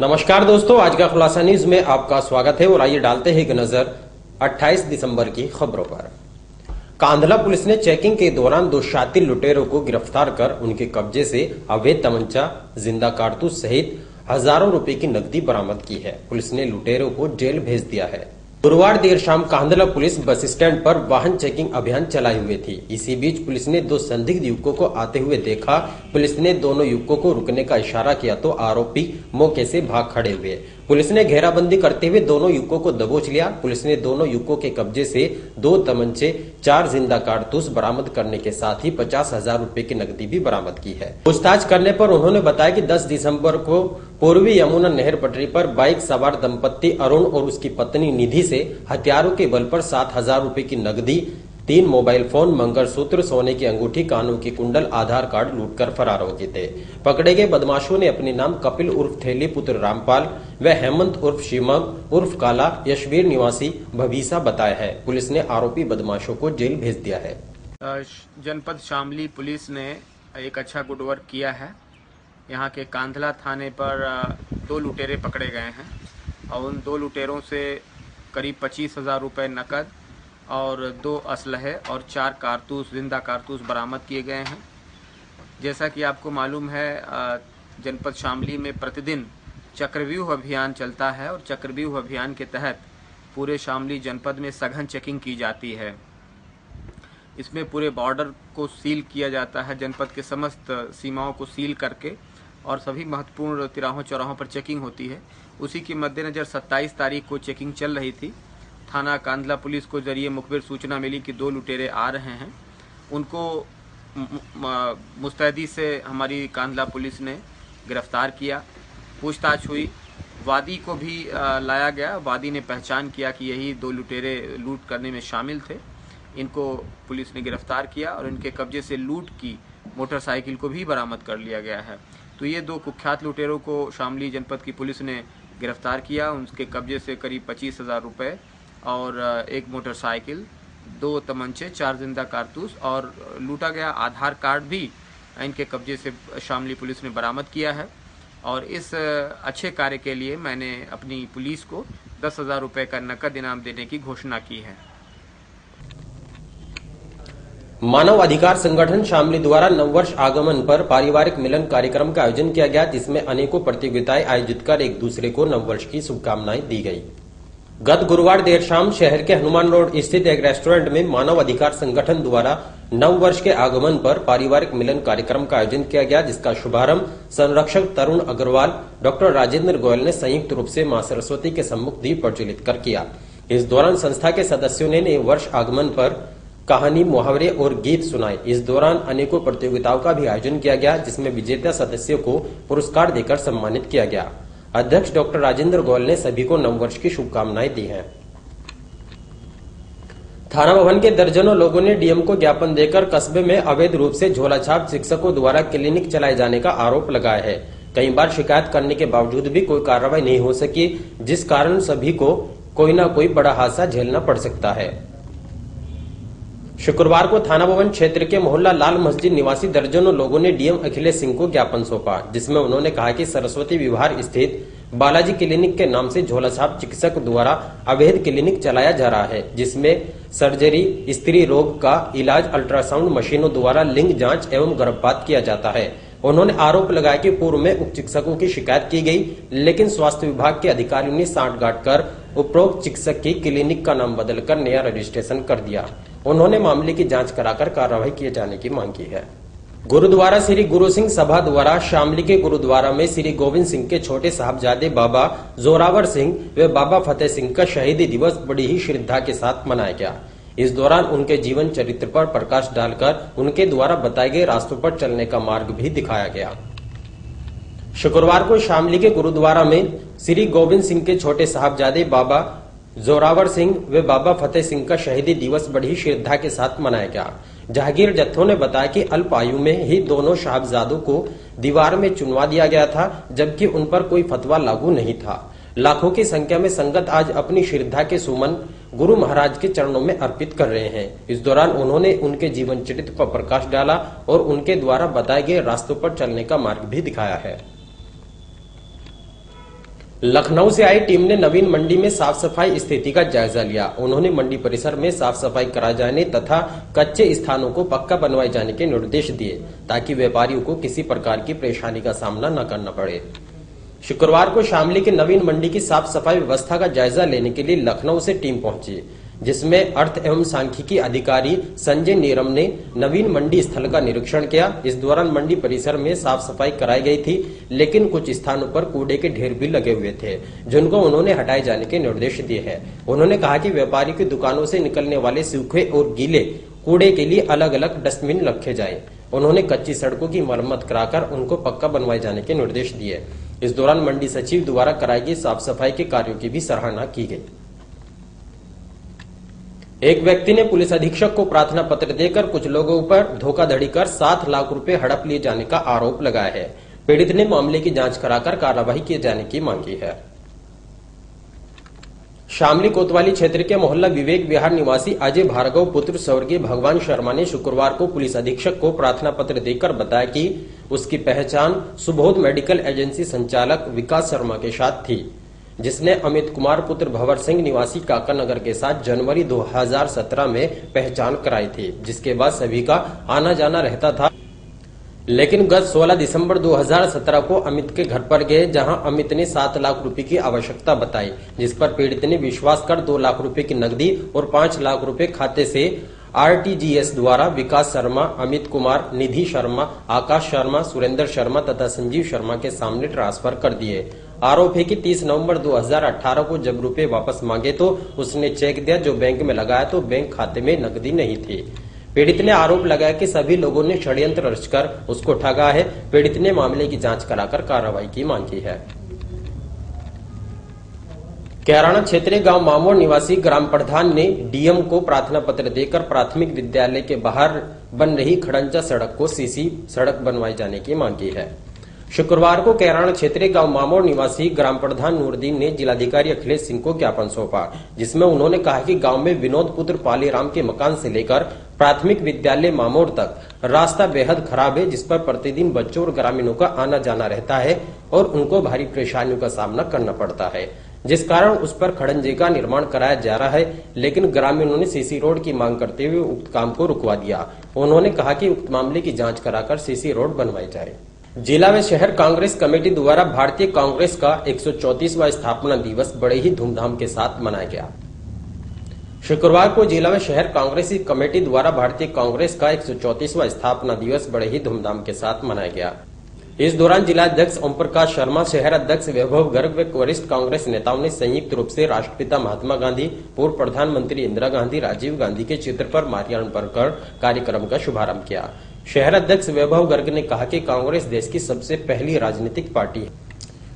नमस्कार दोस्तों, आज का खुलासा न्यूज में आपका स्वागत है और आइए डालते हैं एक नजर 28 दिसंबर की खबरों पर। कांधला पुलिस ने चेकिंग के दौरान 2 शातिर लुटेरों को गिरफ्तार कर उनके कब्जे से अवैध तमंचा, जिंदा कारतूस सहित हजारों रुपए की नकदी बरामद की है। पुलिस ने लुटेरों को जेल भेज दिया है। गुरुवार देर शाम कांधला पुलिस बस स्टैंड पर वाहन चेकिंग अभियान चलाए हुए थी। इसी बीच पुलिस ने 2 संदिग्ध युवकों को आते हुए देखा। पुलिस ने दोनों युवकों को रुकने का इशारा किया तो आरोपी मौके से भाग खड़े हुए। पुलिस ने घेराबंदी करते हुए दोनों युवकों को दबोच लिया। पुलिस ने दोनों युवकों के कब्जे से 2 तमंचे, 4 जिंदा कारतूस बरामद करने के साथ ही 50,000 रुपए की नकदी भी बरामद की है। पूछताछ करने पर उन्होंने बताया कि 10 दिसंबर को पूर्वी यमुना नहर पटरी पर बाइक सवार दंपत्ति अरुण और उसकी पत्नी निधि से हथियारों के बल पर 7,000 रुपए की नकदी, 3 मोबाइल फोन, मंगलसूत्र, सोने की अंगूठी, कानों की कुंडल, आधार कार्ड लूटकर फरार हो गए थे। पकड़े गए बदमाशों ने अपने नाम कपिल उर्फ थैली पुत्र रामपाल व हेमंत उर्फ शिवम उर्फ काला यशवीर निवासी भवीसा बताया है। पुलिस ने आरोपी बदमाशों को जेल भेज दिया है। जनपद शामली पुलिस ने एक अच्छा गुड वर्क किया है। यहाँ के कांधला थाने पर 2 लुटेरे पकड़े गए हैं और उन 2 लुटेरों से करीब 25,000 रुपये नकद और 2 असलहे और 4 कारतूस, जिंदा कारतूस बरामद किए गए हैं। जैसा कि आपको मालूम है, जनपद शामली में प्रतिदिन चक्रव्यूह अभियान चलता है और चक्रव्यूह अभियान के तहत पूरे शामली जनपद में सघन चेकिंग की जाती है। इसमें पूरे बॉर्डर को सील किया जाता है, जनपद के समस्त सीमाओं को सील करके, और सभी महत्वपूर्ण तिराहों चौराहों पर चेकिंग होती है। उसी के मद्देनजर 27 तारीख को चेकिंग चल रही थी। थाना कांधला पुलिस को जरिए मुखबिर सूचना मिली कि 2 लुटेरे आ रहे हैं। उनको मुस्तैदी से हमारी कांधला पुलिस ने गिरफ्तार किया। पूछताछ हुई, वादी को भी लाया गया। वादी ने पहचान किया कि यही 2 लुटेरे लूट करने में शामिल थे। इनको पुलिस ने गिरफ्तार किया और इनके कब्जे से लूट की मोटरसाइकिल को भी बरामद कर लिया गया है। तो ये 2 कुख्यात लुटेरों को शामली जनपद की पुलिस ने गिरफ्तार किया। उनके कब्जे से करीब 25,000 रुपये और 1 मोटरसाइकिल, 2 तमंचे, 4 जिंदा कारतूस और लूटा गया आधार कार्ड भी इनके कब्जे से शामली पुलिस ने बरामद किया है। और इस अच्छे कार्य के लिए मैंने अपनी पुलिस को 10,000 रुपये का नकद इनाम देने की घोषणा की है। मानव अधिकार संगठन शामली द्वारा नववर्ष आगमन पर पारिवारिक मिलन कार्यक्रम का आयोजन किया गया, जिसमें अनेकों प्रतियोगिताएं आयोजित कर एक दूसरे को नववर्ष की शुभकामनाएं दी गई। गत गुरुवार देर शाम शहर के हनुमान रोड स्थित एक रेस्टोरेंट में मानव अधिकार संगठन द्वारा नववर्ष के आगमन पर पारिवारिक मिलन कार्यक्रम का आयोजन किया गया, जिसका शुभारंभ संरक्षक तरुण अग्रवाल, डॉक्टर राजेंद्र गोयल ने संयुक्त रूप से मां सरस्वती के सम्मुख दीप प्रज्वलित कर किया। इस दौरान संस्था के सदस्यों ने नए वर्ष आगमन पर कहानी, मुहावरे और गीत सुनाए। इस दौरान अनेकों प्रतियोगिताओं का भी आयोजन किया गया, जिसमें विजेता सदस्यों को पुरस्कार देकर सम्मानित किया गया। अध्यक्ष डॉक्टर राजेंद्र गोयल ने सभी को नववर्ष की शुभकामनाएं दी हैं। थाना भवन के दर्जनों लोगों ने डीएम को ज्ञापन देकर कस्बे में अवैध रूप से झोलाछाप शिक्षकों द्वारा क्लिनिक चलाए जाने का आरोप लगाया है। कई बार शिकायत करने के बावजूद भी कोई कार्रवाई नहीं हो सकी, जिस कारण सभी को कोई न कोई बड़ा हादसा झेलना पड़ सकता है। शुक्रवार को थाना भवन क्षेत्र के मोहल्ला लाल मस्जिद निवासी दर्जनों लोगों ने डीएम अखिलेश सिंह को ज्ञापन सौंपा, जिसमें उन्होंने कहा कि सरस्वती विहार स्थित बालाजी क्लिनिक के नाम से झोलाछाप चिकित्सक द्वारा अवैध क्लिनिक चलाया जा रहा है, जिसमें सर्जरी, स्त्री रोग का इलाज, अल्ट्रासाउंड मशीनों द्वारा लिंग जांच एवं गर्भपात किया जाता है। उन्होंने आरोप लगाया कि पूर्व में उक्त चिकित्सकों की शिकायत की गई, लेकिन स्वास्थ्य विभाग के अधिकारियों ने सांठगांठ कर उपरोक्त चिकित्सक की क्लिनिक का नाम बदलकर नया रजिस्ट्रेशन कर दिया। उन्होंने मामले की जांच कराकर कार्रवाई किए जाने की मांग की है। गुरुद्वारा श्री गुरु सिंह सभा द्वारा शामली के गुरुद्वारा में श्री गोविंद सिंह के छोटे साहबजादे बाबा जोरावर सिंह व बाबा फतेह सिंह का शहीदी दिवस बड़ी ही श्रद्धा के साथ मनाया गया। इस दौरान उनके जीवन चरित्र पर प्रकाश डालकर उनके द्वारा बताए गए रास्तों पर चलने का मार्ग भी दिखाया गया। शुक्रवार को शामली के गुरुद्वारा में श्री गोविंद सिंह के छोटे साहबजादे बाबा जोरावर सिंह व बाबा फतेह सिंह का शहीदी दिवस बड़ी ही श्रद्धा के साथ मनाया गया। जहांगीर जत्थों ने बताया कि अल्प आयु में ही दोनों साहबजादों को दीवार में चुनवा दिया गया था, जबकि उन पर कोई फतवा लागू नहीं था। लाखों की संख्या में संगत आज अपनी श्रद्धा के सुमन गुरु महाराज के चरणों में अर्पित कर रहे हैं। इस दौरान उन्होंने उनके जीवन चरित्र पर प्रकाश डाला और उनके द्वारा बताए गए रास्तों पर चलने का मार्ग भी दिखाया है। लखनऊ से आई टीम ने नवीन मंडी में साफ सफाई स्थिति का जायजा लिया। उन्होंने मंडी परिसर में साफ सफाई कराए जाने तथा कच्चे स्थानों को पक्का बनवाए जाने के निर्देश दिए ताकि व्यापारियों को किसी प्रकार की परेशानी का सामना न करना पड़े। शुक्रवार को शामली के नवीन मंडी की साफ सफाई व्यवस्था का जायजा लेने के लिए लखनऊ से टीम पहुंची, जिसमें अर्थ एवं सांख्यिकी अधिकारी संजय नीरम ने नवीन मंडी स्थल का निरीक्षण किया। इस दौरान मंडी परिसर में साफ सफाई कराई गई थी, लेकिन कुछ स्थानों पर कूड़े के ढेर भी लगे हुए थे, जिनको उन्होंने हटाए जाने के निर्देश दिए हैं। उन्होंने कहा कि व्यापारी की दुकानों से निकलने वाले सूखे और गीले कूड़े के लिए अलग अलग डस्टबिन रखे जाए। उन्होंने कच्ची सड़कों की मरम्मत कराकर उनको पक्का बनवाए जाने के निर्देश दिए। इस दौरान मंडी सचिव द्वारा कराई गई साफ सफाई के कार्यों की भी सराहना की गई। एक व्यक्ति ने पुलिस अधीक्षक को प्रार्थना पत्र देकर कुछ लोगों पर धोखाधड़ी कर 7 लाख रुपए हड़प लिए जाने का आरोप लगाया है। पीड़ित ने मामले की जांच कराकर कार्रवाई किए जाने की मांग की है। शामली कोतवाली क्षेत्र के मोहल्ला विवेक विहार निवासी अजय भार्गव पुत्र स्वर्गीय भगवान शर्मा ने शुक्रवार को पुलिस अधीक्षक को प्रार्थना पत्र देकर बताया कि उसकी पहचान सुबोध मेडिकल एजेंसी संचालक विकास शर्मा के साथ थी, जिसने अमित कुमार पुत्र भंवर सिंह निवासी काकानगर के साथ जनवरी 2017 में पहचान कराई थी, जिसके बाद सभी का आना जाना रहता था। लेकिन गत 16 दिसंबर 2017 को अमित के घर पर गए, जहां अमित ने 7 लाख रुपए की आवश्यकता बताई, जिस पर पीड़ित ने विश्वास कर 2 लाख रुपए की नकदी और 5 लाख रुपए खाते से आरटीजीएस द्वारा विकास शर्मा, अमित कुमार, निधि शर्मा, आकाश शर्मा, सुरेंद्र शर्मा तथा संजीव शर्मा के सामने ट्रांसफर कर दिए। आरोप है कि 30 नवंबर 2018 को जब रुपए वापस मांगे तो उसने चेक दिया जो बैंक में लगाया तो बैंक खाते में नकदी नहीं थी। पीड़ित ने आरोप लगाया कि सभी लोगों ने षड्यंत्र रचकर उसको ठगा है। पीड़ित ने मामले की जांच कराकर कार्रवाई की मांग की है। कैराना क्षेत्रीय गांव मामोर निवासी ग्राम प्रधान ने डीएम को प्रार्थना पत्र देकर प्राथमिक विद्यालय के बाहर बन रही खड़ंजा सड़क को सीसी सड़क बनवाए जाने की मांग की है। शुक्रवार को कैराना क्षेत्रीय गांव मामोर निवासी ग्राम प्रधान नूरदीन ने जिलाधिकारी अखिलेश सिंह को ज्ञापन सौंपा, जिसमें उन्होंने कहा कि गांव में विनोद पुत्र पालीराम के मकान से लेकर प्राथमिक विद्यालय मामोर तक रास्ता बेहद खराब है, जिस पर प्रतिदिन बच्चों और ग्रामीणों का आना जाना रहता है और उनको भारी परेशानियों का सामना करना पड़ता है, जिस कारण उस पर खड़ंजे का निर्माण कराया जा रहा है। लेकिन ग्रामीणों ने सीसी रोड की मांग करते हुए उक्त काम को रुकवा दिया। उन्होंने कहा कि उक्त मामले की जांच कराकर सीसी रोड बनवाई जाए। जिला व शहर कांग्रेस कमेटी द्वारा भारतीय कांग्रेस का 134वां स्थापना दिवस बड़े ही धूमधाम के साथ मनाया गया। शुक्रवार को जिला व शहर कांग्रेस कमेटी द्वारा भारतीय कांग्रेस का 134वां स्थापना दिवस बड़े ही धूमधाम के साथ मनाया गया। इस दौरान जिला अध्यक्ष ओम प्रकाश शर्मा, शहर अध्यक्ष वैभव गर्ग व वरिष्ठ कांग्रेस नेताओं ने संयुक्त रूप से राष्ट्रपिता महात्मा गांधी, पूर्व प्रधानमंत्री इंदिरा गांधी, राजीव गांधी के चित्र पर माल्यार्पण कर कार्यक्रम का शुभारंभ किया। शहर अध्यक्ष वैभव गर्ग ने कहा कि कांग्रेस देश की सबसे पहली राजनीतिक पार्टी है,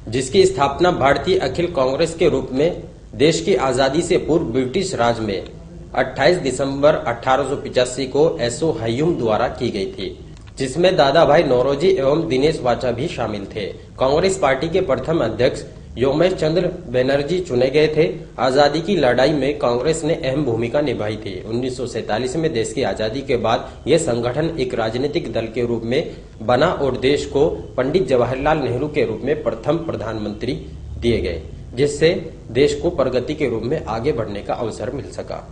जिसकी स्थापना भारतीय अखिल कांग्रेस के रूप में देश की आजादी से पूर्व ब्रिटिश राज में 28 दिसंबर 1885 को एसओ हयूम द्वारा की गई थी, जिसमें दादा भाई नौरोजी एवं दिनेश वाचा भी शामिल थे। कांग्रेस पार्टी के प्रथम अध्यक्ष योमेश चंद्र बनर्जी चुने गए थे। आजादी की लड़ाई में कांग्रेस ने अहम भूमिका निभाई थी। 1947 में देश की आजादी के बाद यह संगठन एक राजनीतिक दल के रूप में बना और देश को पंडित जवाहरलाल नेहरू के रूप में प्रथम प्रधानमंत्री दिए गए, जिससे देश को प्रगति के रूप में आगे बढ़ने का अवसर मिल सका।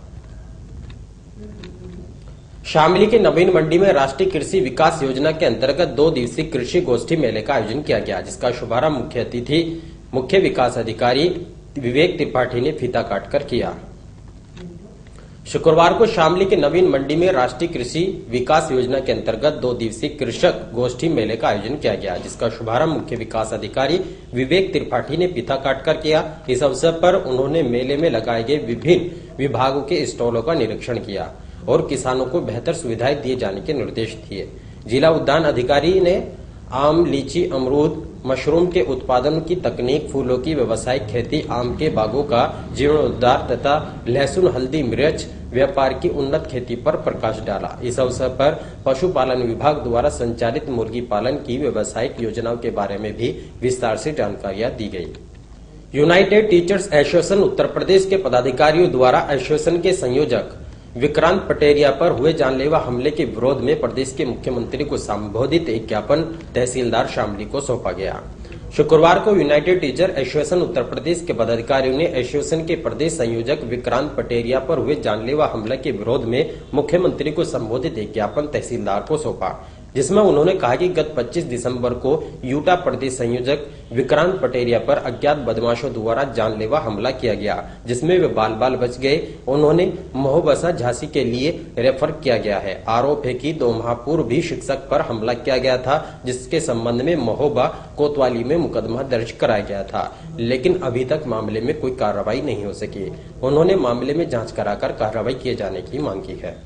शामली के नवीन मंडी में राष्ट्रीय कृषि विकास योजना के अंतर्गत 2 दिवसीय कृषि गोष्ठी मेले का आयोजन किया गया, जिसका शुभारंभ मुख्य अतिथि मुख्य विकास अधिकारी विवेक त्रिपाठी ने फीता काटकर किया। शुक्रवार को शामली के नवीन मंडी में राष्ट्रीय कृषि विकास योजना के अंतर्गत 2 दिवसीय कृषक गोष्ठी मेले का आयोजन किया गया, जिसका शुभारंभ मुख्य विकास अधिकारी विवेक त्रिपाठी ने फीता काटकर किया। इस अवसर पर उन्होंने मेले में लगाए गए विभिन्न विभागों के स्टॉलों का निरीक्षण किया और किसानों को बेहतर सुविधाएं दिए जाने के निर्देश दिए। जिला उद्यान अधिकारी ने आम, लीची, अमरूद, मशरूम के उत्पादन की तकनीक, फूलों की व्यावसायिक खेती, आम के बागों का जीर्णोद्धार तथा लहसुन, हल्दी, मिर्च व्यापार की उन्नत खेती पर प्रकाश डाला। इस अवसर पर पशुपालन विभाग द्वारा संचालित मुर्गी पालन की व्यावसायिक योजनाओं के बारे में भी विस्तार से जानकारियां दी गई। United teachers association Uttar Pradesh के पदाधिकारियों द्वारा एसोसिएशन के संयोजक विक्रांत पटेरिया पर हुए जानलेवा हमले के विरोध में प्रदेश के मुख्यमंत्री को संबोधित एक ज्ञापन तहसीलदार शामली को सौंपा गया। शुक्रवार को United teacher association Uttar Pradesh के पदाधिकारियों ने एसोसिएशन के प्रदेश संयोजक विक्रांत पटेरिया पर हुए जानलेवा हमले के विरोध में मुख्यमंत्री को संबोधित एक ज्ञापन तहसीलदार को सौंपा, जिसमें उन्होंने कहा कि गत 25 दिसंबर को यूटा प्रदेश संयोजक विक्रांत पटेरिया पर अज्ञात बदमाशों द्वारा जानलेवा हमला किया गया, जिसमें वे बाल बाल बच गए। उन्होंने महोबा झांसी के लिए रेफर किया गया है। आरोप है कि 2 माह पूर्व भी शिक्षक पर हमला किया गया था, जिसके संबंध में महोबा कोतवाली में मुकदमा दर्ज कराया गया था, लेकिन अभी तक मामले में कोई कार्रवाई नहीं हो सकी। उन्होंने मामले में जांच कराकर कार्रवाई किए जाने की मांग की है।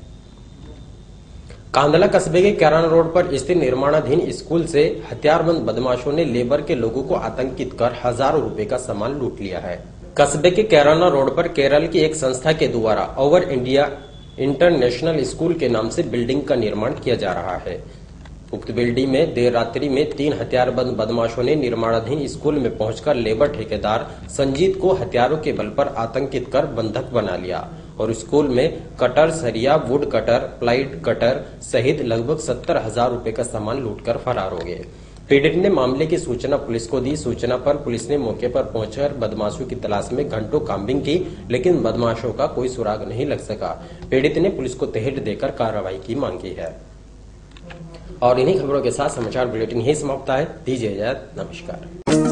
कांधला कस्बे के कैराना रोड पर स्थित निर्माणाधीन स्कूल से हथियारबंद बदमाशों ने लेबर के लोगों को आतंकित कर हजारों रुपए का सामान लूट लिया है। कस्बे के कैराना रोड पर केरल की एक संस्था के द्वारा ओवर इंडिया इंटरनेशनल स्कूल के नाम से बिल्डिंग का निर्माण किया जा रहा है। उक्त बिल्डिंग में देर रात्रि में 3 हथियारबंद बदमाशों ने निर्माणाधीन स्कूल में पहुंचकर लेबर ठेकेदार संजीत को हथियारों के बल पर आतंकित कर बंधक बना लिया और स्कूल में कटर, सरिया, वुड कटर, प्लाइड कटर सहित लगभग 70,000 रुपए का सामान लूटकर फरार हो गए। पीड़ित ने मामले की सूचना पुलिस को दी। सूचना पर पुलिस ने मौके पर पहुंचकर बदमाशों की तलाश में घंटों काम्बिंग की, लेकिन बदमाशों का कोई सुराग नहीं लग सका। पीड़ित ने पुलिस को तहरीर देकर कार्रवाई की मांग की है। और इन्हीं खबरों के साथ समाचार बुलेटिन यही समाप्त है। दीजिए इजाजत, नमस्कार।